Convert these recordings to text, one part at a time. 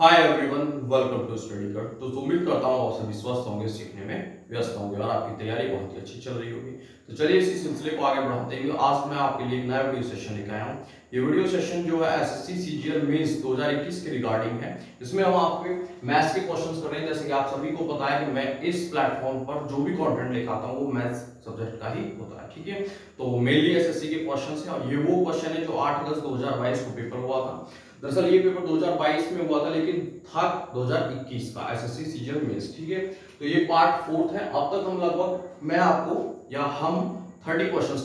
Hi everyone, welcome to study कर। तो उम्मीद करता हूँ आप सभी स्वस्थ होंगे, सीखने में व्यस्त होंगे और आपकी तैयारी बहुत ही अच्छी चल रही होगी। तो चलिए इसी सिलसिले को आगे बढ़ाते हुए आज मैं आपके लिए एक नया वीडियो सेशन लेकर आया हूँ। ये वीडियो सेशन जो है एसएससी सीजीएल मेंस 2021 के रिगार्डिंग है। इसमें हम आपके मैथ्स के क्वेश्चंस कर रहे हैं। जैसे कि आप सभी को पता है कि मैं इस प्लेटफॉर्म पर जो भी कंटेंट लेकर आता हूँ वो मैथ्स सब्जेक्ट का ही होता है, ठीक है। तो मेनली एसएससी के क्वेश्चंस हैं और ये वो क्वेश्चन है जो 8 अगस्त 2022 को पेपर हुआ था। दरअसल ये पेपर 2022 में हुआ था लेकिन था 2021 का एसएससी सीजीएल मेंस, ठीक है। तो ये पार्ट 4 है। अब तक हम लगभग मैं आपको या हम 30 क्वेश्चंस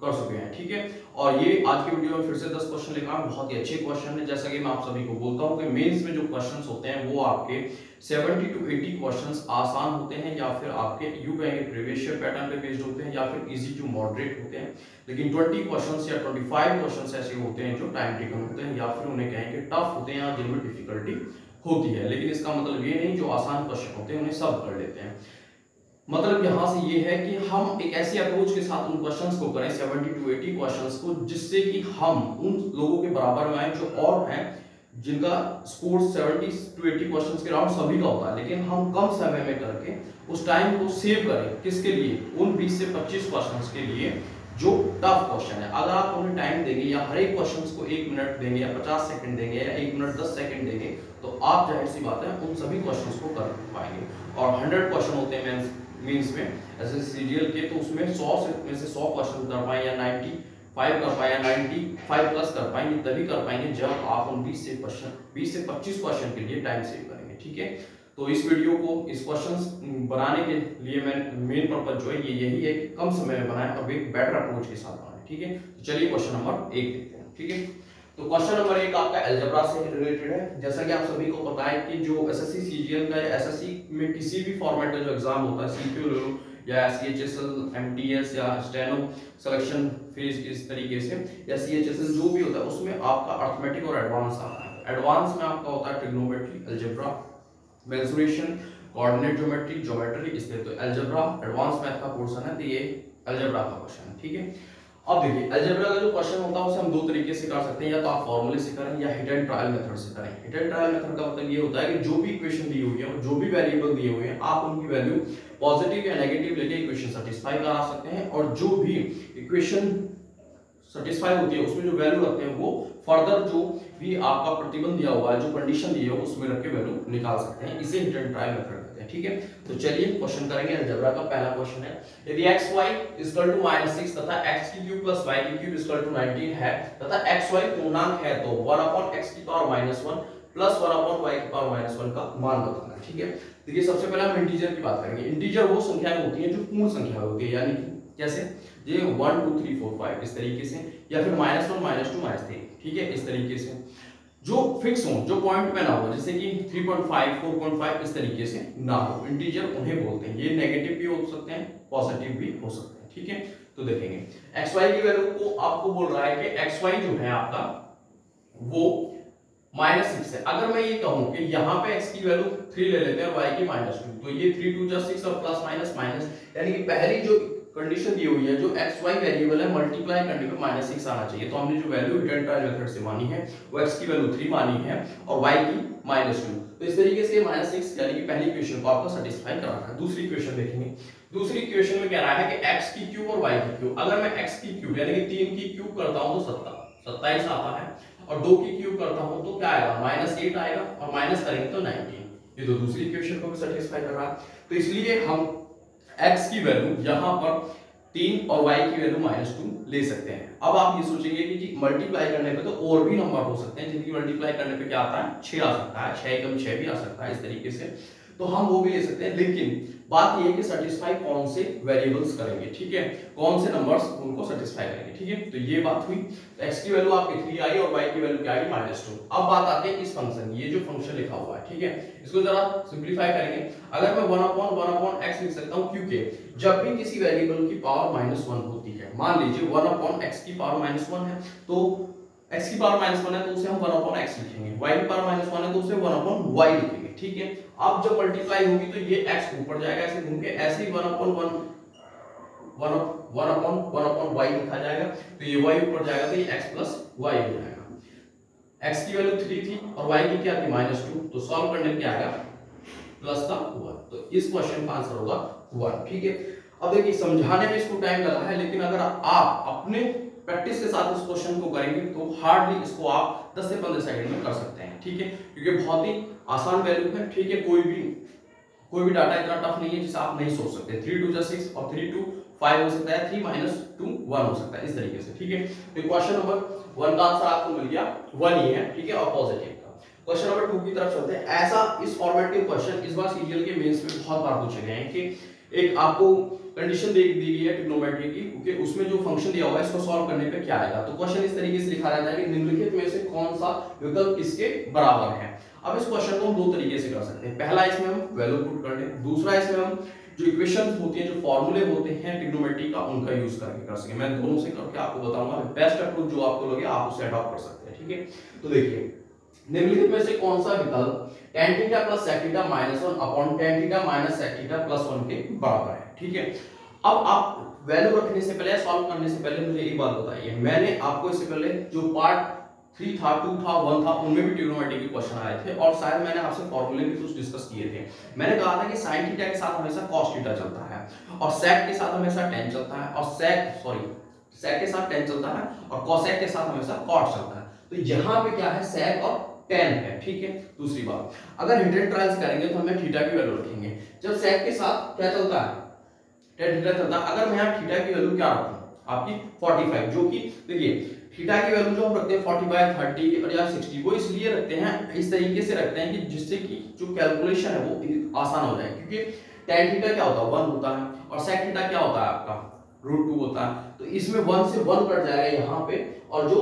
कर चुके हैं, ठीक है। और ये आज की वीडियो में फिर से 10 क्वेश्चन लेकर आया। बहुत ही अच्छे क्वेश्चन है। जैसा कि मैं आप सभी को बोलता हूं कि मेंस में जो क्वेश्चंस होते हैं वो आपके 70 to 80 क्वेश्चंस आसान होते हैं या फिर आपके यू कहेंगे प्रीवियस ईयर पैटर्न पे बेस्ड होते हैं या फिर इजी टू मॉडरेट होते हैं। लेकिन 20 क्वेश्चंस या 25 क्वेश्चंस ऐसे होते हैं जो टाइम टेकन होते हैं या फिर उन्हें कहेंगे टफ होते हैं या जिनमें डिफिकल्टी होती है। लेकिन इसका मतलब ये नहीं जो आसान क्वेश्चन होते हैं उन्हें सब कर लेते हैं। मतलब यहां से ये है कि हम एक ऐसी अप्रोच के साथ उन क्वेश्चंस को करें 70 to 80 क्वेश्चंस को, जिससे कि हम उन लोगों के बराबर में आए जो और हैं जिनका स्कोर 70 to 80 क्वेश्चंस के राउंड सभी का होता है, लेकिन हम कम समय में करके उस टाइम को सेव करें। किसके लिए? उन 20 से 25 क्वेश्चंस के लिए जो टफ क्वेश्चन है। अगर आप उन्हें टाइम देंगे या हर एक क्वेश्चंस को 1 मिनट देंगे या 50 सेकंड देंगे या 1 मिनट 10 सेकंड देंगे तो आप जाहिर सी बात है उन सभी क्वेश्चंस को कर पाएंगे। और 100 क्वेश्चन होते हैं मींस में एसएससी सीजीएल के, तो उसमें 100 में से 100 क्वेश्चन कर पाए या 95 कर पाए या 95 प्लस कर पाएंगे, तभी कर पाएंगे जब आप उन 20 से 25 क्वेश्चन के लिए टाइम सेव करेंगे, ठीक है। तो इस वीडियो को इस क्वेश्चंस बनाने के लिए मैं मेन पर्पस जो है ये यही है कि कम समय में बनाएं और एक बेटर अप्रोच के साथ बनाएं, ठीक है। तो चलिए क्वेश्चन नंबर 1 देखते हैं, ठीक है। तो क्वेश्चन नंबर 1 आपका अलजेब्रा से रिलेटेड है। जैसा कि आप सभी को पता है कि जो एसएससी सीजीएल का या एसएससी में किसी भी फॉर्मेट का जो एग्जाम होता है, सीक्यू ले लो या सीएचएसएल, एमटीएस या स्टेनो सिलेक्शन फेज, इस तरीके से या सीएचएसएल जो भी होता है उसमें आपका अर्थमेटिक और एडवांस आता है। एडवांस में आपका होता है trigonometry, algebra, mensuration, coordinate geometry, geometry, इसलिए तो अलजेब्रा एडवांस मैथ का पोर्शन है, तो ये अलजेब्रा का क्वेश्चन है, ठीक है। अब देखिए अलजेब्रा का जो क्वेश्चन होता है उसे हम दो तरीके से कर सकते हैं, या तो आप फॉर्मूले से करें या हिट एंड ट्रायल मेथड से करें। हिट एंड ट्रायल मेथड का मतलब ये होता है कि जो भी इक्वेशन दी हुई है और जो भी वेरिएबल दिए हुए हैं आप उनकी वैल्यू पॉजिटिव या नेगेटिव लेके इक्वेशन सेटिस्फाई करा सकते हैं, और जो भी इक्वेशन सेटिस्फाई होती है उसमें जो वैल्यू रखते हैं वो फर्दर जो भी आपका प्रतिबंध दिया हुआ है, जो कंडीशन दी है उसमें रख के वैल्यू निकाल सकते हैं। इसे हिट एंड ट्रायल मेथड कहते हैं, ठीक है। तो चलिए क्वेश्चन करेंगे। अलजेब्रा का पहला क्वेश्चन है, यदि xy -6 तथा x³ + y³ 19 है तथा xy पूर्णांक है तो 1/x⁻⁻1 + 1/y⁻1 का मान बताना है, ठीक है। देखिए सबसे पहले हम इंटीजर की बात करेंगे। इंटीजर वो संख्याएं होती हैं जो पूर्ण संख्या होती है, यानी कि कैसे ये 1 2 3 4 5 इस तरीके से, या फिर -1 -2 -3, ठीक है, इस तरीके से जो फिक्स हो, जो पॉइंट में ना हो, जैसे कि 3.5 4.5 इस तरीके से ना हो, इंटीजर उन्हें बोलते हैं। ये नेगेटिव भी हो सकते हैं, पॉजिटिव भी हो सकते हैं, ठीक है। तो देखेंगे xy की वैल्यू को आपको बोल रहा है कि xy जो है आपका वो -6 है। अगर मैं ये कहूं कि यहाँ पे x की वैल्यू 3 ले लेते हैं और y की -2, तो ये 3 2 जा 6 और प्लस माइनस माइनस, यानी कि पहली जो कंडीशन दी हुई है जो xy वेरिएबल है मल्टीप्लाई करने पे -6 आना चाहिए। तो हमने जो value hit and trial method से मानी है वो x की वैल्यू 3 मानी है और y की -2। तो इस तरीके से -6 यानी कि पहली इक्वेशन को आपको सेटिस्फाई कराना है। दूसरी इक्वेशन देखेंगे। दूसरी इक्वेशन में कह रहा है कि x की क्यूब और y की क्यूब। अगर मैं x की क्यूब यानी कि 3 की क्यूब करता हूं तो 27 आता है, और 2 की क्यूब करता हूं तो क्या आएगा -8 आएगा, और माइनस करेंगे तो 19। ये तो दूसरी इक्वेशन को भी सेटिस्फाई कर रहा है। तो इसलिए हम x की वैल्यू यहां पर 3 और y की वैल्यू -2 ले सकते हैं। अब आप ये सोचेंगे कि जी मल्टीप्लाई करने पे तो और भी नंबर हो सकते हैं जिनकी मल्टीप्लाई करने पे क्या आता है 6 आ सकता है, 6 कम 6 भी आ सकता है, इस तरीके से तो हम वो भी ले सकते हैं। लेकिन बात ये है कि सेटिस्फाई कौन से वेरिएबल्स करेंगे, ठीक है, कौन से नंबर्स उनको सेटिस्फाई करेंगे, ठीक है। तो ये बात हुई। तो x की वैल्यू आपकी 3 आई और y की वैल्यू क्या आई -2। अब बात आती है इस फंक्शन, ये जो फंक्शन लिखा हुआ है, ठीक है, इसको जरा सिंपलीफाई करेंगे। अगर मैं 1/1/x लिख सकता हूं, क्योंकि जब भी किसी वेरिएबल की पावर -1 होती है, मान लीजिए 1/x की पावर -1 है तो x की पावर -1 है तो उसे हम 1/x लिखेंगे, y की पावर -1 है तो उसे 1/y लिखेंगे, ठीक है। अब जब मल्टीप्लाई होगी तो ये x ऊपर जाएगा ऐसे घूम के, ऐसे ही 1/1/y लिखा जाएगा, तो ये y ऊपर जाएगा तो ये x + y हो जाएगा। x की वैल्यू 3 थी और y की क्या थी -2, तो सॉल्व करने पे क्या आएगा प्लस का 1। तो इस क्वेश्चन का आंसर होगा 1। ठीक है, अब देखिए समझाने में इसको टाइम लगा है, लेकिन अगर आप अपने प्रैक्टिस के साथ इस क्वेश्चन को करेंगे तो हार्डली इसको आप 10 से 15 सेकंड में कर सकते हैं। ठीक है, क्योंकि बहुत ही आसान वैल्यू है। ठीक है, कोई भी डाटा इतना टफ नहीं है जिसे आप नहीं सोच सकते। 3 2 6 और 3 2 5 हो सकता है, 3 - 2 1 हो सकता है, इस तरीके से। ठीक है, तो क्वेश्चन नंबर 1 का आंसर आपको मिल गया 1 ही है। ठीक है, और पॉजिटिव का। क्वेश्चन नंबर 2 की तरफ चलते हैं। ऐसा इस फॉर्मेट के क्वेश्चन इस बार सीजीएल के मेंस में बहुत बार पूछे गए हैं कि एक आपको कंडीशन दी गई है ट्रिग्नोमेट्री की, क्योंकि उसमें जो फंक्शन दिया हुआ है इसको सॉल्व करने पे क्या आएगा। तो क्वेश्चन इस तरीके से लिखा जाता है कि निम्नलिखित में से कौन सा विकल्प किसके बराबर है। अब इस क्वेश्चन को हम दो तरीके से कर सकते हैं। पहला, इसमें हम वैल्यू पुट कर लें। दूसरा, इसमें हम जो इक्वेशंस होती हैं, जो फॉर्मूले होते हैं ट्रिग्नोमेट्री का, उनका यूज करके कर सकें। मैं दोनों से करके आपको बताऊंगा, बेस्ट अप्रोच जो आपको लगे आप उसे अडॉप्ट कर सकते हैं। ठीक है, तो देखिए निम्नलिखित में से कौन सा विकल्प tan theta plus sec theta -1 upon tan theta minus sec theta plus 1 के बराबर है। ठीक है, अब आप वैल्यू रखने से पहले, सॉल्व करने से पहले मुझे एक बात बताइए, मैंने आपको इससे पहले जो पार्ट 3 था, 2 था, 1 था, उनमें भी ट्रिग्नोमेट्री के क्वेश्चन आए थे और शायद मैंने आपसे फॉर्मूले भी कुछ डिस्कस किए थे। मैंने कहा था कि sin थीटा के साथ हमेशा cos थीटा चलता है और sec के साथ हमेशा tan चलता है और sec के साथ tan चलता है और cosec के साथ हमेशा cot चलता है। तो यहाँ पे क्या है, sec और tan है। ठीक है, दूसरी बात, अगर हिट एंड ट्रायल्स करेंगे तो हमें थीटा की वैल्यू रखेंगे। जब sec के साथ क्या चलता है, tan थीटा चलता है। अगर मैं यहाँ थीटा की वैल्यू क्या रखूं आपकी 45, जो कि देखिए थीटा की वैल्यू जो हम रखते हैं 45, 30 और या 60, वो इसलिए रखते हैं, इस तरीके से रखते हैं कि जिससे कि जो कैलकुलेशन है वो आसान हो जाए। क्योंकि tan थीटा क्या होता है 1 होता है और sec थीटा क्या होता है आपका √2 होता है। तो इसमें 1 से 1 कट जाएगा यहाँ पे, और जो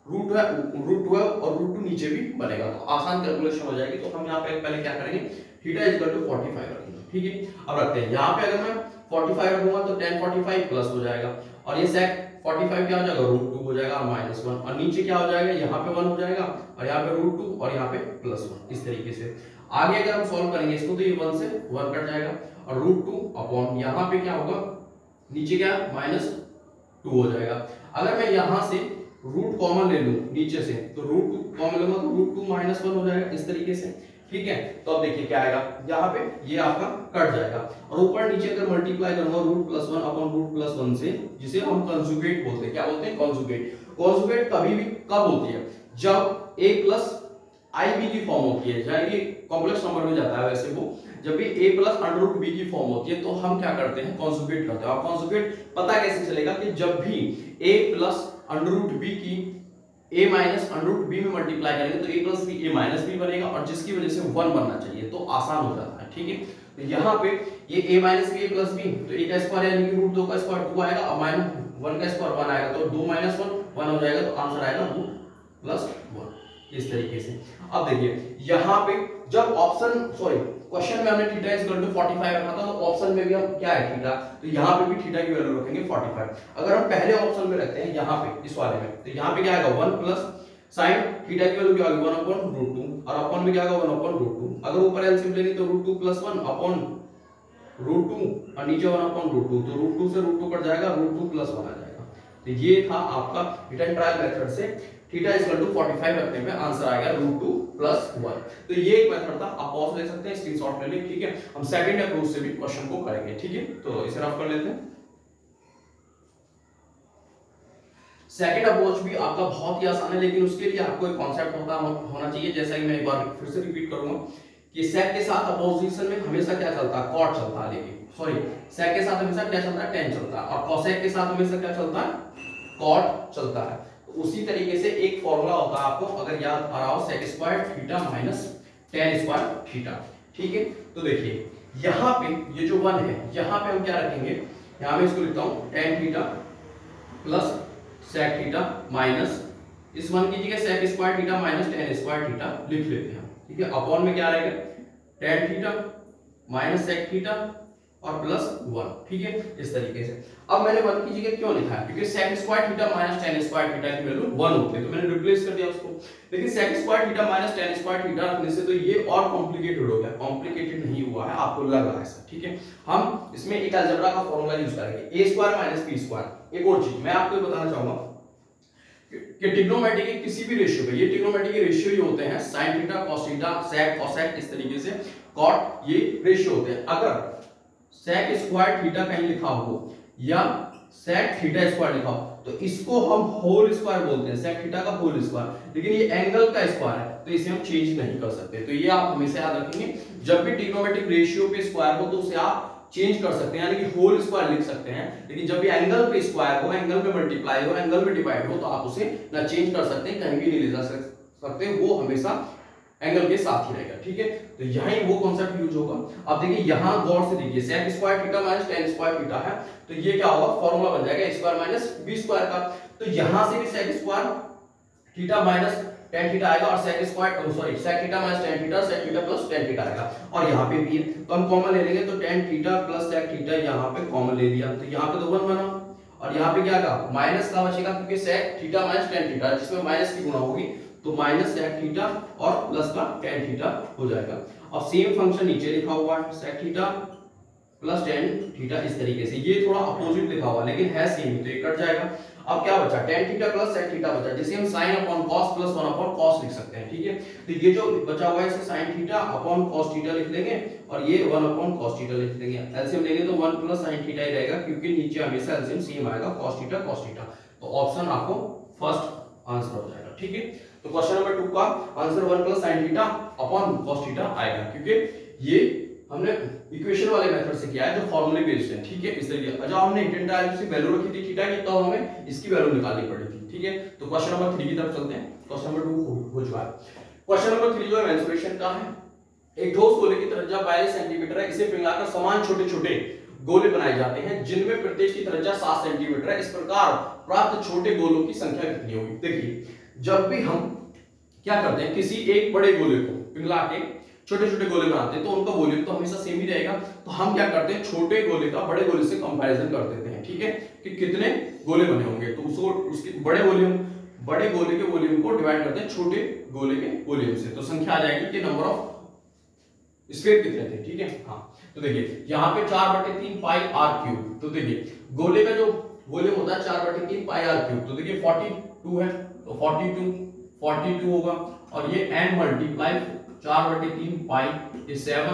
√2 है और √2 नीचे भी बनेगा, तो आसान कैलकुलेशन हो जाएगी। तो हम यहाँ पे पहले क्या करेंगे, थीटा = 45 रखेंगे। ठीक है, अब रखते हैं यहाँ पे, अगर मैं 45 रखूंगा तो tan 45 प्लस हो जाएगा और ये sec 45 क्या हो जाएगा √2 हो जाएगा -1, और नीचे क्या हो जाएगा, यहाँ पे 1 हो जाएगा और यहाँ पे √2 और यहाँ पे +1। इस तरीके से आगे अगर हम सॉल्व करेंगे इसको तो ये 1 से 1 कट जाएगा और √2 अपॉन यहाँ पे क्या होगा, नीचे क्या -2 हो जाएगा। अगर मैं यहाँ से रूट कॉमन ले लूं नीचे से, तो √2 कॉमन लूंगा तो √2 -1 हो जाएगा, इस तरीके से। ठीक है, तो अब देखिए क्या आएगा, यहाँ पे ये आपका कट जाएगा और ऊपर नीचे अगर मल्टीप्लाई करूंगा √+1 अपॉन √+1 से, जिसे हम कंजुगेट बोलते हैं। क्या बोलते हैं, कंजुगेट। कंजुगेट कभी भी कब होती है, जब a प्लस ib की फॉर्म होती है, जहाँ ये कॉम्प्लेक्स नंबर में जाता है वैसे वो, जब भी a प्लस √b की फॉर्म होती है तो हम क्या करते हैं, कंजुगेट करते हैं। और कंजुगेट पता कैसे चलेगा कि जब भी a प्लस √b की a माइनस √b में मल्टीप्लाई करेंगे तो a plus b a minus b बनेगा, और जिसकी वजह से 1 बनना चाहिए, तो आसान हो जाता है। ठीक है, तो यहाँ पे ये a minus b a plus b, तो a का स्क्वायर यानी कि √2 का स्क्वायर 2 आएगा और -1 का स्क्वायर 1 आएगा, तो 2 - 1 1 हो जाएगा, तो आंसर आएगा √+1। इस तरीके से। अब देखिए यहाँ पे जब क्वेश्चन में हमने थीटा = 45 रखा था, तो ऑप्शन में भी हम क्या है थीटा, तो यहाँ पे भी थीटा की वैल्यू रखेंगे 45। अगर हम पहले ऑप्शन में रखते हैं यहाँ पे इस वाले में, तो यहाँ पे क्या आएगा 1 प्लस sin थीटा की वैल्यू क्या होगी 1/√2 और अपॉन में क्या होगा 1/√2। अगर ऊपर एलसीएम लेंगे तो √2+1 अपॉन √2 और नीचे 1/√2, तो √2 से √2 कट जाएगा, √2+1 आ जाएगा। तो ये था आपका हिट एंड ट्रायल मेथड से थीटा = 45 रखने पे आंसर आएगा √2+1। तो ये एक मेथड था, आप पॉज ले सकते हैं, स्क्रीनशॉट ले लें। ठीक है, हम सेकंड अप्रोच से भी क्वेश्चन को करेंगे। ठीक है, तो इसे रफ कर लेते हैं। सेकंड अप्रोच भी आपका बहुत ही आसान है, लेकिन उसके लिए आपको एक कॉन्सेप्ट होना चाहिए, जैसा कि मैं एक बार फिर से रिपीट करूंगा कि sec के साथ अपोजिशन में हमेशा क्या चलता है, cot चलता है, लेकिन sec के साथ हमेशा क्या चलता है, tan चलता है, और cosec के साथ हमेशा क्या चलता है, cot चलता है। उसी तरीके से एक फॉर्मूला होता है, आपको अगर याद आ रहा हो, sec² theta minus tan² theta. ठीक है, तो देखिए यहाँ पे ये जो 1 है, यहाँ पे हम क्या रखेंगे, यहाँ मैं इसको लिखता हूँ tan theta plus sec theta minus इस 1 की जगह sec² theta minus tan² theta लिख लेते हैं। ठीक है, अपॉन में क्या रहेगा tan theta minus sec theta और +1। ठीक है, इस तरीके से। अब मैंने 1 की जगह क्यों लिखा है, क्योंकि sec² theta minus tan² theta की वैल्यू 1 होती है, तो मैंने रिप्लेस कर दिया उसको। लेकिन sec² theta minus tan² theta रखने से तो ये और कॉम्प्लिकेटेड हो गया, कॉम्प्लिकेटेड नहीं हुआ है, आपको लग रहा है ऐसा। ठीक है, हम इसमें एक अलजेब्रा का फॉर्मूला यूज करेंगे, a² - b²। एक और चीज मैं आपको बताना चाहूंगा कि ट्रिग्नोमेट्री के किसी भी रेशियो पे, ये ट्रिग्नोमेट्री के रेशियो ही होते हैं sin theta cos theta sec cosec, इस तरीके से cot, ये रेशियो होते हैं। अगर sec स्क्वायर थीटा कहीं लिखा हो या sec थीटा स्क्वायर लिखा हो तो इसको हम होल स्क्वायर बोलते हैं, sec थीटा का होल स्क्वायर। लेकिन ये एंगल का स्क्वायर है तो इसे हम चेंज नहीं कर सकते। तो ये आप हमेशा याद रखेंगे, जब भी ट्रिग्नोमेट्रिक रेशियो पे स्क्वायर हो तो उसे आप चेंज कर सकते हैं, यानी कि होल स्क्वायर लिख सकते हैं। लेकिन जब भी एंगल पे स्क्वायर हो, एंगल पे मल्टीप्लाई हो, एंगल पे डिवाइड हो तो आप उसे ना चेंज कर सकते हैं, कहीं भी नहीं ले जा सकते, वो हमेशा एंगल के साथ ही रहेगा। ठीक है, तो यही वो कॉन्सेप्ट यूज होगा। अब देखिए यहां गौर से देखिए, sec square theta minus tan square theta है तो ये क्या होगा, फॉर्मूला बन जाएगा a square minus b square का। तो यहां से भी sec square theta minus tan theta आएगा और sec square sec theta minus tan theta sec theta plus tan theta आएगा। और यहां पे भी है तो हम कॉमन ले लेंगे, तो tan theta plus sec theta यहां पे कॉमन ले लिया तो यहां पे तो 1 बना और यहां पे क्या का माइनस का बचेगा, क्योंकि sec theta minus tan theta जिसमें माइनस की गुणा होगी तो माइनस sec थीटा और प्लस का tan थीटा हो जाएगा। अब सेम फंक्शन नीचे लिखा हुआ है sec theta plus tan theta, इस तरीके से। ये थोड़ा अपोजिट लिखा हुआ लेकिन है सेम, तो ये कट जाएगा। अब क्या बचा, tan theta plus sec theta बचा, जिसे हम sin upon cos plus 1 upon cos लिख सकते हैं। ठीक है, तो ये जो बचा हुआ है इसे sin theta upon cos theta लिख देंगे और ये 1 अपॉन cos थीटा लिख देंगे। एलसीएम लेंगे तो 1 प्लस sin थीटा ही रहेगा, क्योंकि नीचे हमेशा एलसीएम सेम आएगा cos थीटा। तो ऑप्शन आपको फर्स्ट आंसर हो जाएगा। ठीक है, तो क्वेश्चन नंबर 2 का answer 1 plus sin theta upon cos theta आएगा, क्योंकि ये हमने इक्वेशन वाले मेथड से किया है जो फॉर्मूले बेस्ड है। ठीक है, इस तरीके जब हमने इंटेंट की वैल्यू रखी थी थीटा की तो हमें इसकी वैल्यू निकालनी पड़ी थी। ठीक है, तो क्वेश्चन नंबर 3 की तरफ चलते हैं। क्वेश्चन नंबर 2 हो चुका है। क्वेश्चन नंबर 3 जो है मेंसुरेशन का है। एक ठोस गोले की त्रिज्या 22 सेंटीमीटर है, इसे पिघलाकर समान छोटे-छोटे गोले बनाए जाते हैं जिनमें प्रत्येक की त्रिज्या 7 सेंटीमीटर है। इस प्रकार प्राप्त छोटे गोलों की संख्या कितनी होगी। देखिए, जब भी हम क्या करते हैं, किसी एक बड़े गोले को पिघला के छोटे छोटे गोले बनाते हैं तो उनका वॉल्यूम तो हमेशा सेम ही रहेगा। तो हम क्या करते हैं, छोटे गोले का बड़े गोले से कंपैरिजन कर देते हैं। ठीक है, कि कितने गोले बने होंगे तो उसको उसके बड़े गोले के वॉल्यूम को डिवाइड करते हैं छोटे गोले के वॉल्यूम से, तो संख्या आ जाएगी कि नंबर ऑफ स्फीयर कितने थे। ठीक है, हाँ, तो देखिए यहाँ पे 4/3 पाई आर क्यूब। तो देखिए गोले का जो वॉल्यूम होता है 4/3 पाई आर क्यूब, तो देखिए 42 है तो 42 होगा और ये n मल्टीप्लाई 4/3 पाई, ये 7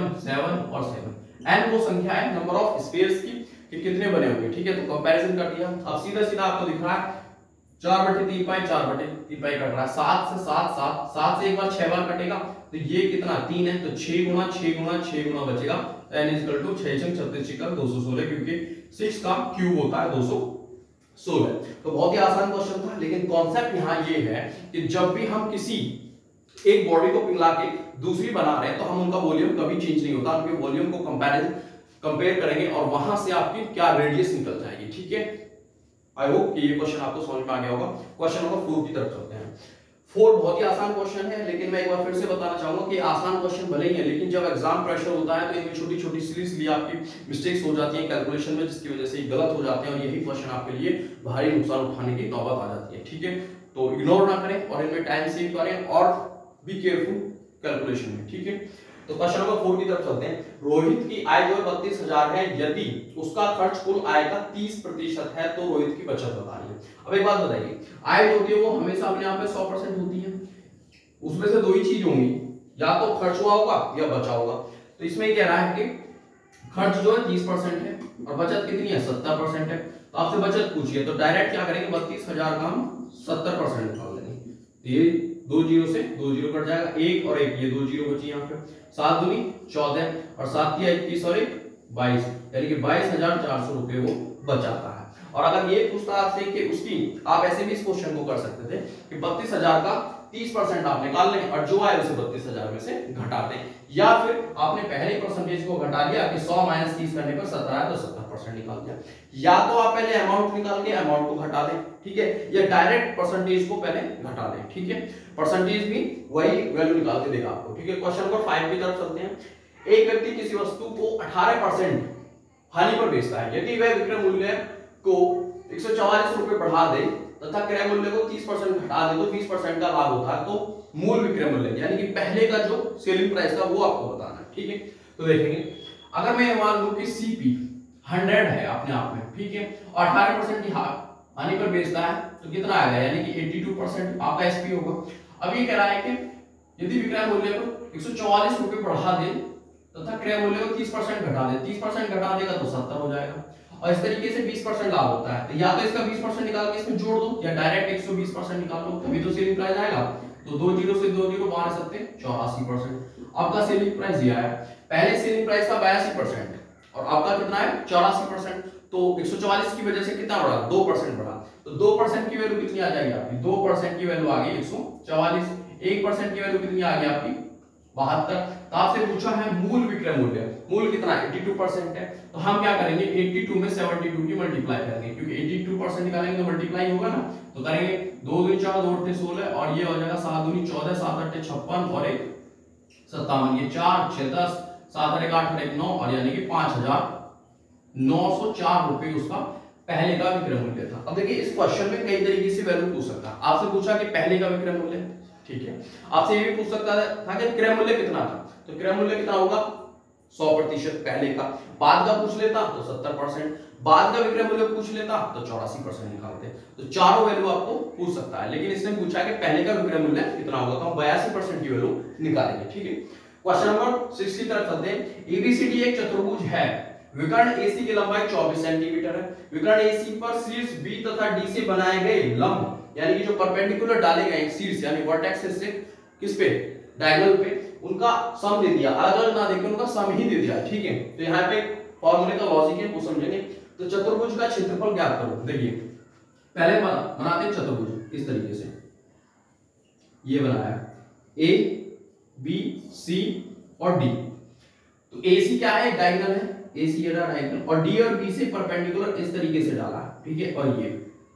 और 7। n वो संख्या है नंबर ऑफ स्फीयर्स की कि कितने बने होंगे। ठीक है, तो कंपैरिजन कर दिया। अब सीधा आपको दिख रहा है 4/3 पाई कट रहा है, 7 से 7 से एक बार 6 बार कटेगा तो ये कितना 3 है, तो 6 गुना बचेगा। n = 6 6 36 216, क्योंकि 6 का क्यूब होता है 216। तो बहुत ही आसान क्वेश्चन था, लेकिन कॉन्सेप्ट यहाँ ये है कि जब भी हम किसी एक बॉडी को पिघला के दूसरी बना रहे हैं तो हम उनका वॉल्यूम कभी चेंज नहीं होता, उनके वॉल्यूम को कंपेयर करेंगे और वहां से आपकी क्या रेडियस निकल जाएगी। ठीक है, आई होप कि ये क्वेश्चन आपको समझ में आ गया होगा। क्वेश्चन नंबर 4 की तरफ चलते हैं। 4 बहुत ही आसान क्वेश्चन है, लेकिन मैं एक बार फिर से बताना चाहूंगा कि आसान क्वेश्चन भले ही है, लेकिन जब एग्जाम प्रेशर होता है तो इनमें छोटी छोटी सीरीज आपकी मिस्टेक्स हो जाती है कैलकुलेशन में, जिसकी वजह से गलत हो जाते हैं और यही क्वेश्चन आपके लिए भारी नुकसान उठाने की नौबत आ जाती है। ठीक है, तो इग्नोर ना करें और इनमें टाइम सेव करें और बी केयरफुल कैलकुलेशन में। ठीक है, तो क्वेश्चन नंबर 4 की तरफ चलते हैं। रोहित की आय जो 32,000 है, यदि उसका खर्च कुल आय का 30% है तो रोहित की बचत बतानी है। अब एक बात बताइए, आय जो होती है वो हमेशा अपने आप में 100% होती है, उसमें से दो ही चीज होंगी, या तो खर्च हुआ होगा या बचा होगा। तो इसमें कह रहा है कि खर्च जो है 30% है और बचत कितनी है 70% है। तो आपसे बचत पूछिए तो डायरेक्ट क्या करेंगे, 32,000 का हम 70% निकाल देंगे। ये 2 जीरो से 2 जीरो कट जाएगा, 1 और 1, ये 2 जीरो बची यहाँ पे। 7 दूनी 14 और 7 या 21 और 1 22, यानी कि 22,400 रुपए वो बचाता है। और अगर ये पूछता आपसे कि उसकी, आप ऐसे भी इस क्वेश्चन को कर सकते थे कि 32,000 का 30% आप निकाल लें और जो आए उसे 32,000 में से घटा दें, या फिर आपने पहले परसेंटेज को घटा दिया कि 100 - 30 करने पर 17 है तो 70% निकाल दिया, या तो आप पहले अमाउंट निकाल के अमाउंट को घटा दें। ठीक है, या डायरेक्ट परसेंटेज को पहले घटा दें। ठीक है, परसेंटेज भी वही वैल्यू निकाल के देगा आपको। ठीक है, क्वेश्चन नंबर 5 की तरफ चलते हैं। एक व्यक्ति किसी वस्तु को 18% हानि पर बेचता है, यदि वह विक्रय मूल्य को 144 रुपए बढ़ा दे तथा क्रय मूल्य को 30% घटा दे तो 20% का लाभ होता है। तो मूल विक्रय मूल्य यानी कि पहले का जो सेलिंग प्राइस था वो आपको बताना है। ठीक है, तो देखेंगे अगर मैं मान लूं कि सीपी 100 है अपने आप में, ठीक है, और 18% की हानि पर बेचता है तो कितना आएगा, यानी कि 82% आपका एसपी होगा। अब ये कह रहा है कि यदि विक्रय मूल्य को 144 रुपए बढ़ा दे तथा क्रय मूल्य को 30% घटा दे, 30% घटा देगा तो 70 हो जाएगा। और इस तरीके से 20% लाभ होता है, तो या तो इसका 20% निकाल के इसमें जोड़ दो या डायरेक्ट 120% निकाल लो, तभी तो सेलिंग प्राइस आएगा। तो 2 जीरो से 2 जीरो बाहर सकते 84%। आपका सेलिंग प्राइस दिया है, पहले सेलिंग प्राइस था 82% और आपका कितना है 84%। तो 144 की वजह से कितना बढ़ा, 2% बढ़ा। तो 2% की वैल्यू कितनी आ जाएगी आपकी, 2% की वैल्यू आ गई 144। 1% की वैल्यू कितनी आ गई आपकी 72। तो आपसे पूछा है मूल विक्रय मूल्य, मूल कितना 82% है। तो हम क्या करेंगे 82 में 72 की मल्टीप्लाई करेंगे, क्योंकि 82% निकालेंगे तो मल्टीप्लाई होगा ना। तो करेंगे 2 दूनी 4 2 8 16 और ये हो जाएगा 7 दूनी 14 7 8 56 और 1 57, ये 4 6 10 7 8 8 1 9 और यानी कि 5904 रुपए उसका पहले का विक्रय मूल्य था। अब देखिए इस क्वेश्चन में कई तरीके से वैल्यू पूछ सकता है। आपसे पूछा कि पहले का विक्रय मूल्य, ठीक है। आपसे ये भी पूछ सकता था कि क्रय मूल्य कितना था, तो क्रय मूल्य कितना होगा 100% पहले का। बाद का पूछ लेता तो 70%, बाद का विक्रय मूल्य पूछ लेता तो 84% निकालते। तो चारों वैल्यू आपको पूछ सकता है, लेकिन इसने पूछा कि पहले का विक्रय मूल्य कितना होगा, तो हम 82% की वैल्यू निकालेंगे, ठीक है। क्वेश्चन नंबर 6 की तरफ चलते हैं। एबीसीडी एक चतुर्भुज है, विकर्ण AC की लंबाई 24 सेंटीमीटर है। विकर्ण AC पर शीर्ष B तथा D से बनाए गए लंब यानी कि जो परपेंडिकुलर डाले गए शीर्ष यानी वर्टेक्स से किस पे डायगोनल पे, उनका सम दे दिया, अलग अलग ना देके उनका सम ही दे दिया, ठीक है। तो यहाँ पे फॉर्मूले का लॉजिक है वो समझेंगे। तो चतुर्भुज का क्षेत्रफल ज्ञात करो। देखिए पहले बनाते हैं चतुर्भुज इस तरीके से, ये बनाया A B C और D। तो AC क्या है डायगोनल है, AC ये डायगोनल और D और B से परपेंडिकुलर इस तरीके से डाला, ठीक है। और ये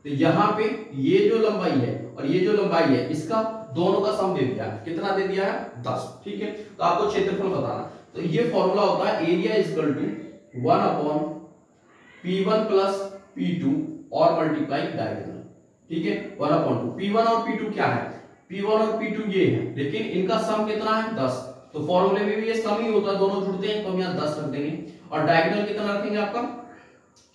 तो यहाँ पे ये जो लंबाई है और ये जो लंबाई है इसका दोनों का सम दे दिया, कितना दे दिया है 10, ठीक है। तो आपको क्षेत्रफल बताना, तो ये फॉर्मूला होता है area equal to 1/P1 plus P2 और मल्टीप्लाई डायगोनल, ठीक है। 1/2 P1 और P2 क्या है, P1 और P2 ये है, लेकिन इनका सम कितना है 10। तो फॉर्मूले में भी ये सम ही होता है, दोनों जुड़ते हैं, तो हम यहाँ 10 रख देंगे। और डायगोनल कितना रखेंगे आपका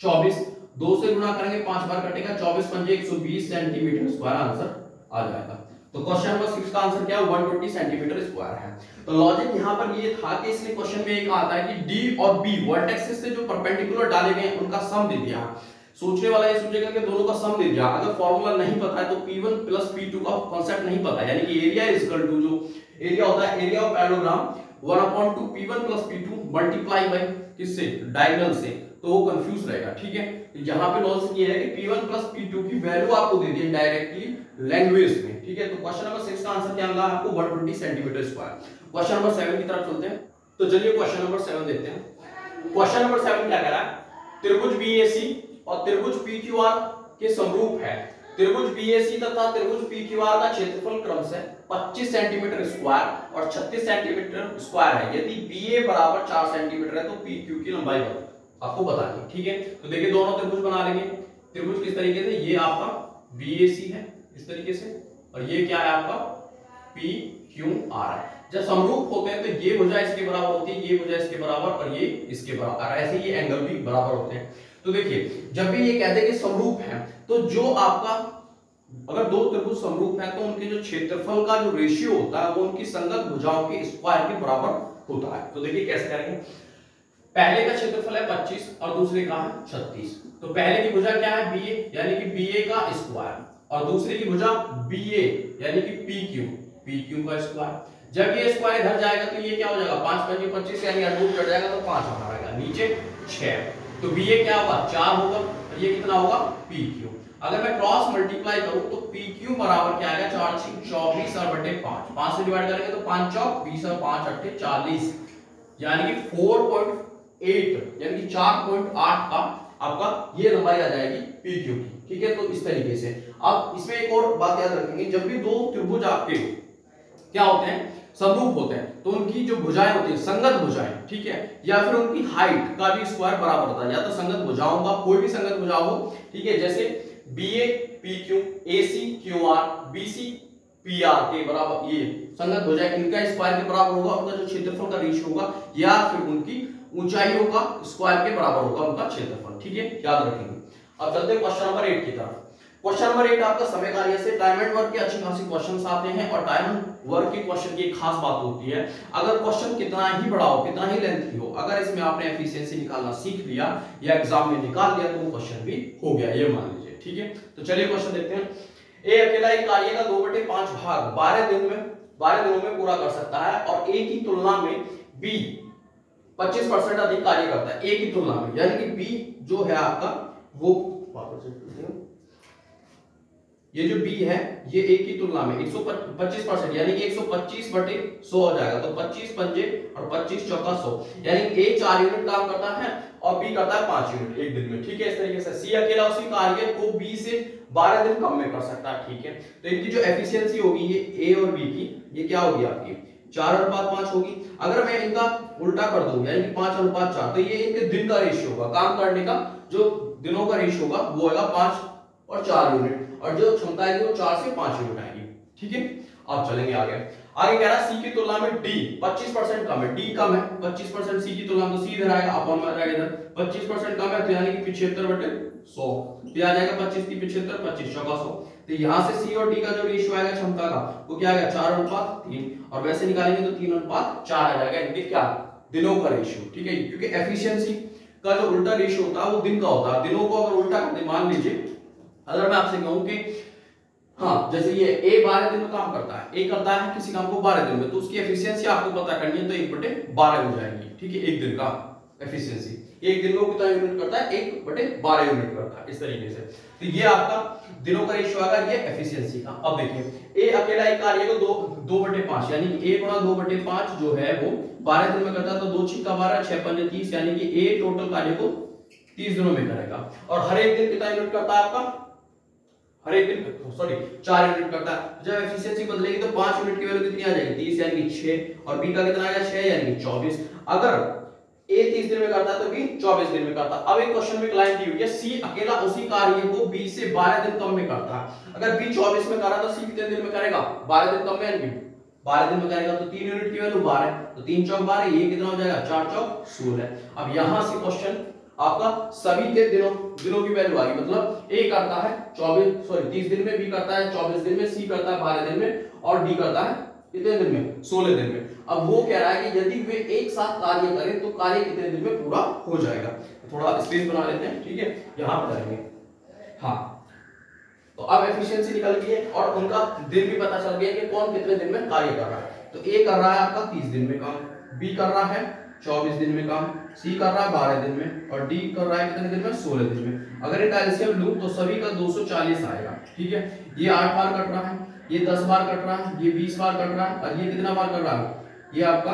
24, 2 से गुणा करेंगे 5 बार कटेगा, 24 पंजे 120 सेंटीमीटर स्क्वायर आंसर आ जाएगा। तो क्वेश्चन नंबर 6 का आंसर क्या है 120 सेंटीमीटर स्क्वायर है। तो लॉजिक यहाँ पर ये था कि इसने क्वेश्चन में एक आता है कि D और B वर्टेक्सेस से जो परपेंडिकुलर डाले गए उनका सम दे दिया। सोचने वाला ये सोचेगा कि दोनों का सम दे दिया, अगर फॉर्मूला नहीं पता है तो P1 प्लस P2 का कांसेप्ट नहीं पता है, यानी कि एरिया इक्वल टू जो एरिया होता है area of parallelogram 1/2 P1 plus P2 multiply by किससे डायगोनल से, तो वो कंफ्यूज रहेगा, ठीक है। तो यहाँ पे लॉजिक ये है कि P1 प्लस P2 की वैल्यू आपको दे दी डायरेक्टली लैंग्वेज में, ठीक है। तो क्वेश्चन नंबर 6 का आंसर क्या मिला आपको 120 सेंटीमीटर स्क्वायर। क्वेश्चन नंबर 7 की तरफ चलते हैं। तो चलिए क्वेश्चन नंबर 7 देखते हैं। क्वेश्चन नंबर 7 क्या कह रहा है, त्रिभुज BAC और त्रिभुज PQR के समरूप है। त्रिभुज BAC तथा त्रिभुज PQR का क्षेत्रफल क्रमशः 25 सेंटीमीटर स्क्वायर और 36 सेंटीमीटर स्क्वायर है। यदि BA बराबर 4 सेंटीमीटर है तो PQ की लंबाई आपको बतानी है, ठीक है। तो देखिए दोनों त्रिभुज बना लेंगे। त्रिभुज किस तरीके से, ये आपका BAC है इस तरीके से और ये क्या है आपका PQR है। जब समरूप होते हैं तो ये भुजा इसके बराबर होती है, ये भुजा इसके बराबर और ये इसके बराबर, ऐसे ये एंगल भी बराबर होते हैं। तो देखिए जब भी ये कहते हैं कि समरूप है तो जो आपका अगर दो त्रिभुज समरूप है तो उनके जो क्षेत्रफल का जो रेशियो होता है वो उनकी संगत भुजाओं के स्क्वायर के बराबर होता है। तो देखिए कैसे करेंगे, पहले का क्षेत्रफल है 25 और दूसरे का है 36। तो पहले की भुजा क्या है BA यानी कि BA का स्क्वायर और दूसरे की भुजा BA यानी कि PQ का स्क्वायर। जब ये स्क्वायर इधर जाएगा तो ये क्या हो जाएगा 5 5 25 यानी रूट कट जाएगा तो 5 आ जाएगा, नीचे 6। तो BA क्या होगा 4 होगा और ये कितना होगा PQ। अगर मैं क्रॉस मल्टीप्लाई करूं तो PQ बराबर क्या आएगा 4 6 24 और बटे 5, 5 से डिवाइड करेंगे तो 5 चौक 20 और 5 अट्ठे 40 यानी कि 4.8 यानी कि 4.8 का आपका ये लंबाई आ जाएगी PQ की, ठीक है। तो इस तरीके से अब इसमें एक और बात याद रखेंगे, जब भी दो त्रिभुज आपके क्या होते हैं समरूप होते हैं तो उनकी जो भुजाएं होती है संगत भुजाएं, ठीक है, या फिर उनकी हाइट का भी स्क्वायर बराबर होता है, या तो संगत भुजाओं का कोई भी संगत भुजा हो, ठीक है, जैसे BA PQ AC QR BC PR के बराबर ये संगत भुजाएं इनका स्क्वायर के बराबर होगा, उनका जो क्षेत्रफल का रेशियो होगा या फिर उनकी ऊंचाइयों का स्क्वायर के बराबर होगा उनका क्षेत्रफल, ठीक है, याद रखेंगे। अब चलते हैं क्वेश्चन नंबर 8 की तरफ। क्वेश्चन नंबर 8 आपका समय कार्य से टाइम एंड वर्क के अच्छी खासी क्वेश्चंस आते हैं और टाइम एंड वर्क के क्वेश्चन की एक खास बात होती है, अगर क्वेश्चन कितना ही बड़ा हो, कितना ही लेंथी हो, अगर इसमें आपने एफिशिएंसी निकालना सीख लिया या एग्जाम में निकाल लिया तो वो क्वेश्चन भी हो गया, ये मान लीजिए। ठीक है, तो चलिए क्वेश्चन देखते हैं। ए अकेला एक कार्य का 2/5 भाग 12 दिनों में पूरा कर सकता है और ए की तुलना में बी 25% अधिक कार्य करता है, ए की तुलना में, यानी कि बी जो है आपका वो ये जो बी है ये ए की तुलना में 125% यानी कि 125/100 हो जाएगा। तो 25 पंजे और 25 चौका 100, यानी ए 4 यूनिट काम करता है और बी करता है 5 यूनिट एक दिन में। ठीक है, इस तरीके से सी अकेला उसी कार्य को बी से 12 दिन कम में कर सकता है। ठीक है, तो इनकी जो एफिशिएंसी होगी ये ए और बी की, ये क्या होगी आपकी 4:5 होगी। अगर मैं इनका उल्टा कर दूं यानी कि 5:4, तो ये इनके दिन का रेशियो होगा, काम करने का जो दिनों का रेशियो होगा वो होगा 5 और 4 यूनिट, और जो क्षमता आएगी वो 4 से 5 यूनिट आएगी। ठीक है, अब चलेंगे आगे कह रहा है सी की तुलना में डी 25% कम है, डी कम है 25% सी की तुलना में, तो सी इधर आएगा अपन में आ जाएगा इधर 25% कम है, तो यानी कि 75/100, तो आ जाएगा 25 की 75, 25 चौका 100। तो यहां से सी और डी का जो रेशियो आएगा क्षमता का वो क्या आएगा 4:3, और वैसे निकालेंगे तो 3:4 आ जाएगा, इनके क्या दिनों का रेशियो। ठीक है, क्योंकि एफिशिएंसी का जो उल्टा रेशियो होता है वो दिन का होता है, दिनों को अगर उल्टा करते मान लीजिए, अगर मैं आपसे कहूं कि हाँ जैसे ये ए 12 दिन में काम करता है, ए करता है किसी काम को 12 दिन में, तो उसकी एफिशिएंसी आपको पता करनी है, तो 1/12 हो जाएगी। ठीक है, एक दिन का एफिशिएंसी, एक दिन में वो कितना यूनिट करता है 1/12 यूनिट करता है, इस तरीके से। तो ये आपका दिनों का रेशियो आएगा, ये एफिशिएंसी का। अब देखिए ए अकेला एक कार्य को 2/5 यानी कि ए गुणा 2/5 जो है वो 12 दिन में करता है, तो 2 × 12 6 × 30, यानी कि ए टोटल कार्य को 30 दिनों में करेगा। और हर एक दिन कितना यूनिट करता है आपका, हर एक दिन 4 यूनिट करता है। जब एफिशिएंसी बदलेगी तो 5 यूनिट की वैल्यू कितनी आ जाएगी 30 यानी कि 6, और बी का कितना आएगा 6 यानी कि 24। अगर ए 30 दिन में करता है तो बी 24 दिन में करता है। अब एक क्वेश्चन में लाइन दी हुई है सी अकेला उसी कार्य को बी से 12 दिन कम में करता है। अगर बी 24 में कर रहा तो सी कितने दिन में करेगा 12 दिन कम में, यानी 12 दिन में करेगा, तो 3 यूनिट की वैल्यू 12 है, तो 3 चौक 12, ये कितना हो जाएगा 4 चौक 16। अब यहां से क्वेश्चन आपका सभी के दिनों की वैल्यू आ गई, मतलब ए करता है 30 दिन में, बी करता है 24 दिन में, सी करता है 12 दिन में, और डी करता है कितने दिन में 16 दिन में। अब वो कह रहा है कि यदि वे एक साथ कार्य करें तो कार्य कितने दिन में पूरा हो जाएगा। थोड़ा स्पेस बना लेते हैं, ठीक है, यहां पर करेंगे। हाँ, तो अब एफिशिएंसी निकल गई है और उनका दिन भी पता चल गया कि कौन कितने दिन में कार्य कर रहा है। तो ए कर रहा है आपका 30 दिन में काम, बी कर रहा है 24 दिन में काम, सी कर रहा है 12 दिन में, और डी कर रहा है कितने दिन में 16 दिन में। अगर इनका एलसीएम लूं तो सभी का 240 आएगा। ठीक है, ये 8 बार कट रहा है, ये 10 बार कट रहा है, ये 20 बार कट रहा है, और ये कितना बार कट रहा है, ये आपका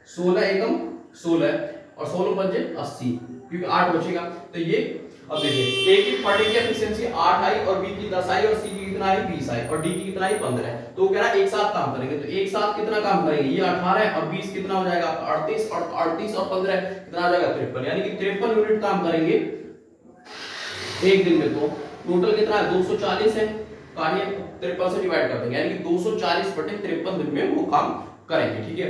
16 एकम 16 और 16 पंजे 80, क्योंकि 8 बचेगा। तो ये अब देखिए ए की पर डे की एफिशिएंसी 8 आई और बी की 10 आई और सी की कितना आई 20 आई और डी की कितना आई 15 है। तो वो कह रहा है एक साथ काम करेंगे, तो एक साथ कितना काम करेंगे, ये 18 है और 20 कितना हो जाएगा 38, और 38 और 15 कितना आ जाएगा 53, यानी कि 53 यूनिट काम करेंगे एक दिन में। तो टोटल कितना है 240 है, कार्य 53 से डिवाइड कर देंगे, यानी कि 240/53 दिन में वो काम करेंगे। ठीक है,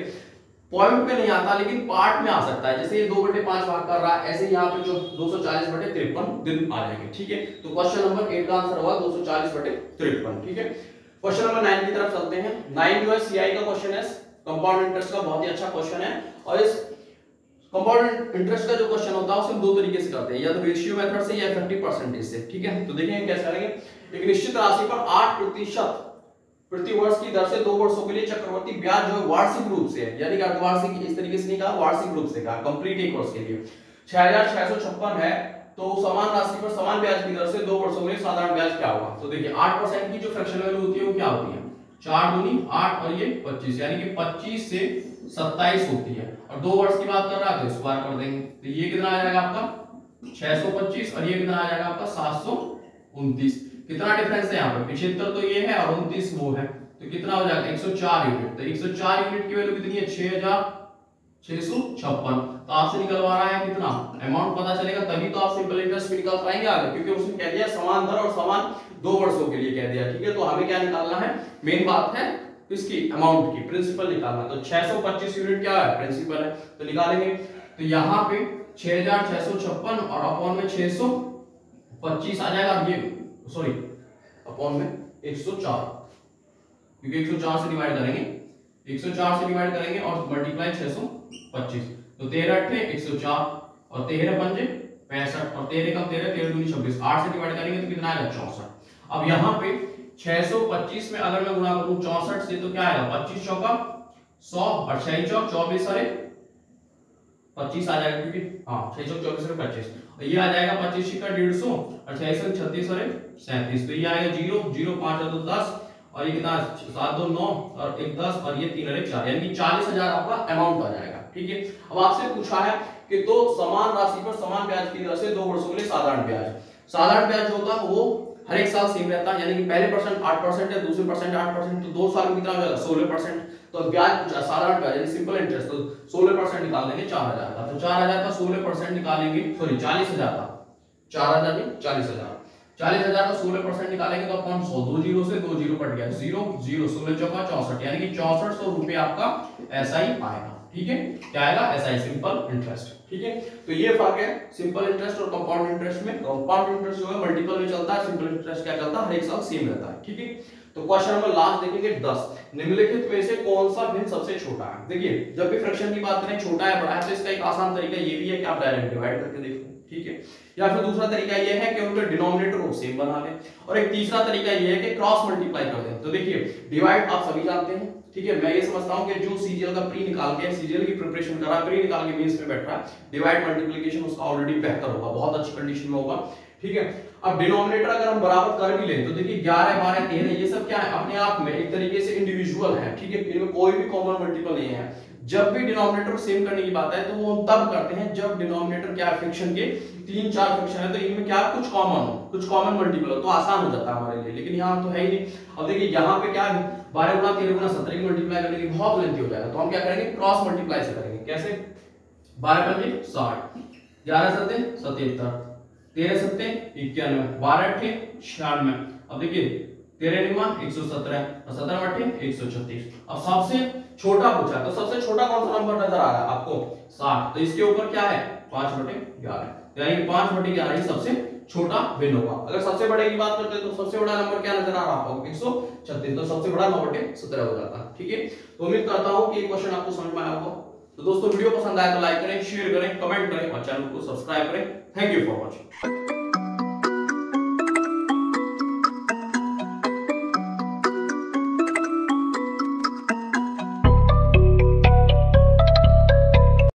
पॉइंट में नहीं आता लेकिन पार्ट में आ सकता है, जैसे ये 2/5 भाग कर रहा है, ऐसे यहाँ पे जो 240/53 दिन आ जाएंगे। ठीक है, तो क्वेश्चन नंबर 8 का आंसर होगा 240/53। ठीक है, क्वेश्चन नंबर 9 की तरफ चलते हैं। 9 जो है सीआई का क्वेश्चन है, कंपाउंड इंटरेस्ट का, बहुत ही अच्छा क्वेश्चन है। और इस कंपाउंड इंटरेस्ट का जो क्वेश्चन होता है उसे हम दो तरीके से करते हैं, या तो रेशियो मेथड से या इफेक्टिव परसेंटेज से। ठीक है, तो देखेंगे कैसे करेंगे। एक निश्चित राशि पर 8% प्रति वर्ष की दर से 2 वर्षों के लिए चक्रवर्ती ब्याज जो है वार्षिक रूप से, यानी कि अर्धवार्षिक, इस तरीके से नहीं कहा, वार्षिक रूप से कहा, कंप्लीट एक वर्ष के लिए 6656 है, तो समान राशि पर समान ब्याज की दर से 2 वर्षों में साधारण ब्याज क्या होगा। तो देखिए 8% की जो फ्रैक्शन वैल्यू होती है वो क्या होती है 4 दूनी 8 और ये 25, यानी कि 25 से 27 होती है, और 2 वर्ष की बात कर रहा है तो स्क्वायर कर देंगे, तो ये कितना आ जाएगा आपका 625 और ये कितना आ जाएगा आपका 729। कितना डिफरेंस है यहाँ पर, 75 तो ये है और 29 वो है, तो कितना हो जाएगा 104 यूनिट। तो 104 यूनिट की वैल्यू कितनी है 6656। तो आपसे निकलवा रहा है कितना अमाउंट, पता चलेगा तभी तो आप सिंपल इंटरेस्ट भी निकाल पाएंगे आगे, क्योंकि उसने कह दिया समान दर और समान 2 वर्षों के लिए कह दिया। ठीक है, तो हमें क्या निकालना है, मेन बात है इसकी अमाउंट की, प्रिंसिपल निकालना। तो 625 यूनिट क्या है प्रिंसिपल है, तो निकालेंगे। तो यहाँ पे 6656 और अपॉन में 625 25 आ जाएगा, ये सॉरी अपॉन में 104, क्योंककि 104 से डिवाइड करेंगे, 104 से डिवाइड करेंगे और मल्टीप्लाई 625, तो 13 अट्ठे 104 और 13 पंजे 65 और 13 कम 13, 13 दूनी 26, 8 से डिवाइड करेंगे तो कितना आएगा 64। अब यहाँ पे 625 में अगर मैं गुणा करूं 64 से तो क्या आएगा, 25 चौका 100 और 6 चौक 24 अरे 25 आ जाएगा, क्योंकि हाँ 6 चौक 24 अरे 25, और ये आ जाएगा 25 का 150 और 6 से 36 अरे 37, तो ये आएगा 0 0 5 और 2 10 और ये कितना 7 2 9 और 1 10 और ये 3 अरे 4, यानी कि 40,000 आपका अमाउंट आ जाएगा। ठीक है, अब आपसे पूछा है कि तो समान राशि पर समान ब्याज की दर से 2 वर्षों के लिए साधारण ब्याज जो होता है वो हर एक साल सेम रहता है, यानी कि पहले परसेंट 8% है, दूसरे परसेंट 8%, तो 2 साल में कितना हो जाएगा 16%। तो ब्याज पूछा साधारण ब्याज यानी सिंपल इंटरेस्ट, तो 16% निकाल देंगे 4000 का, तो 4000 का 16% निकालेंगे, सॉरी 40,000 का 4000 नहीं 40,000 का 16% निकालेंगे तो अपॉन 100, 2 जीरो से 2 जीरो कट गया, 0 0 16 चौका 64, यानी कि 6400 रुपए आपका एसआई आएगा। ठीक है, क्या आएगा एसआई सिंपल इंटरेस्ट। ठीक है, तो ये फर्क है सिंपल इंटरेस्ट और कंपाउंड इंटरेस्ट में। कंपाउंड इंटरेस्ट जो है मल्टीपल में चलता है, सिंपल इंटरेस्ट क्या चलता है हर एक साल सेम रहता है। ठीक है, तो क्वेश्चन नंबर लास्ट देखेंगे 10, निम्नलिखित में से कौन सा भिन्न सबसे छोटा है। देखिए जब भी फ्रैक्शन की बात करें छोटा है बड़ा है तो इसका एक आसान तरीका ये भी है कि आप डायरेक्ट डिवाइड करके देखो। ठीक है, या फिर दूसरा तरीका ये है कि उनके डिनोमिनेटर को सेम बना लें, और एक तीसरा तरीका ये है कि क्रॉस मल्टीप्लाई कर दें। तो देखिए डिवाइड आप सभी जानते हैं, ठीक है, मैं ये समझता हूं कि जो सीजीएल का प्री निकाल के सीजीएल की प्रिपरेशन कर रहा है, प्री निकाल के मेंस में बैठ रहा है, डिवाइड मल्टीप्लिकेशन उसका ऑलरेडी बेहतर होगा, बहुत अच्छी कंडीशन में होगा। ठीक है, अब डिनोमिनेटर अगर हम बराबर कर भी लें तो देखिए 11 12 13 ये सब क्या है अपने आप में एक तरीके से इंडिविजुअल है। ठीक है, इनमें कोई भी कॉमन मल्टीपल नहीं है। जब भी डिनोमिनेटर सेम करने की बात है तो वो तब करते हैं जब डिनोमिनेटर क्या फ्रैक्शन के 3 4 फ्रैक्शन है तो इनमें क्या कुछ कॉमन हो, कुछ कॉमन मल्टीपल हो, तो आसान हो जाता है हमारे लिए, लेकिन यहाँ तो है ही नहीं। अब देखिए यहाँ पे क्या है 12 गुना 13 गुना 17 की मल्टीप्लाई करने की बहुत लेंथी हो जाएगा, तो हम क्या करेंगे क्रॉस मल्टीप्लाई से करेंगे। कैसे, 12 पंजे 60, 11 सत्ते 77, 13 सत्ते 91, 12 अट्ठे 96। अब देखिए 13 निमा 117 और 17 अट्ठे 136। अब सबसे छोटा पूछा तो सबसे छोटा कौन सा नंबर नजर आ रहा है आपको 60, तो इसके ऊपर क्या है 5/11, यानी 5/11 ही सबसे छोटा भिन्न होगा। अगर सबसे बड़े की बात करते हैं तो सबसे बड़ा नंबर क्या नजर आ रहा है आपको 136, तो सबसे बड़ा 9/17 हो जाता है। ठीक है, तो उम्मीद करता हूं कि ये क्वेश्चन आपको समझ में आया होगा। तो दोस्तों वीडियो पसंद आया तो लाइक करें, शेयर करें, कमेंट करें और चैनल को सब्सक्राइब करें। Thank you for watching.